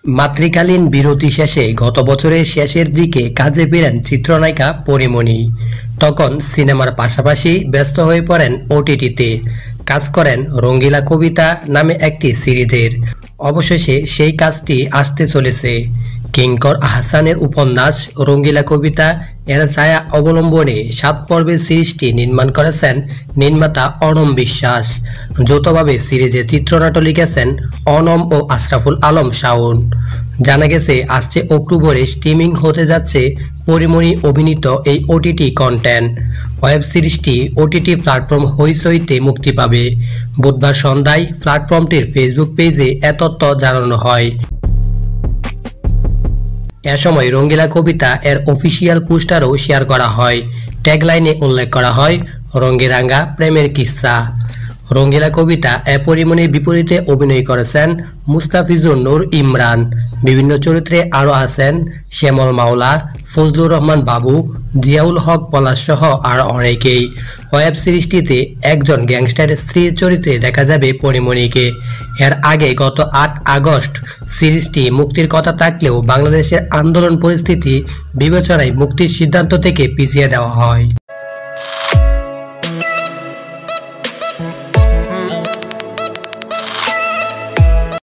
মাতৃকালীন বিরতি শেষে গত বছরের শেষের দিকে কাজে ফেরেন চিত্রনায়িকা পরীমণি। তখন সিনেমার পাশাপাশি ব্যস্ত হয়ে পড়েন ওটিটিতে কাজ করেন রঙ্গিলা কবিতা নামে একটি সিরিজের। অবশেষে সেই কাজটি আসতে চলেছে। কিঙ্কর আহসানের উপন্যাস রঙ্গিলা কবিতা এর ছায়া অবলম্বনে 7 পর্বের সিরিজটি নির্মাণ করেছেন নির্মাতা অনম বিশ্বাস। যৌথভাবে সিরিজের চিত্রনাট্য লিখেছেন অনম ও আশরাফুল আলম শাওন। জানা গেছে আসছে অক্টোবরে স্ট্রিমিং হতে যাচ্ছে পরীমণি অভিনীত এই ওটিটি কন্টেন্ট। ওয়েব সিরিজটি ওটিটি প্ল্যাটফর্ম হইচইতে মুক্তি পাবে। বুধবার সন্ধ্যায় প্ল্যাটফর্মটির ফেসবুক পেজে এ তথ্য জানানো হয়। এ সময় রঙ্গিলা কবিতা এর অফিসিয়াল পোস্টারও শেয়ার করা হয়। ট্যাগলাইনে উল্লেখ করা হয় রঙ্গিরাঙ্গা প্রেমের কিস্সা। রঙ্গিলা কবিতা এ পরীমণির বিপরীতে অভিনয় করেছেন মুস্তাফিজুর নূর ইমরান। বিভিন্ন চরিত্রে আরও আছেন শ্যামল মাওলা, ফজলুর রহমান বাবু, জিয়াউল হক পলাশ সহ আর অনেকেই। ওয়েব সিরিজটিতে একজন গ্যাংস্টারের স্ত্রীর চরিত্রে দেখা যাবে পরীমণিকে। এর আগে গত 8 আগস্ট সিরিজটি মুক্তির কথা থাকলেও বাংলাদেশের আন্দোলন পরিস্থিতি বিবেচনায় মুক্তির সিদ্ধান্ত থেকে পিছিয়ে দেওয়া হয়।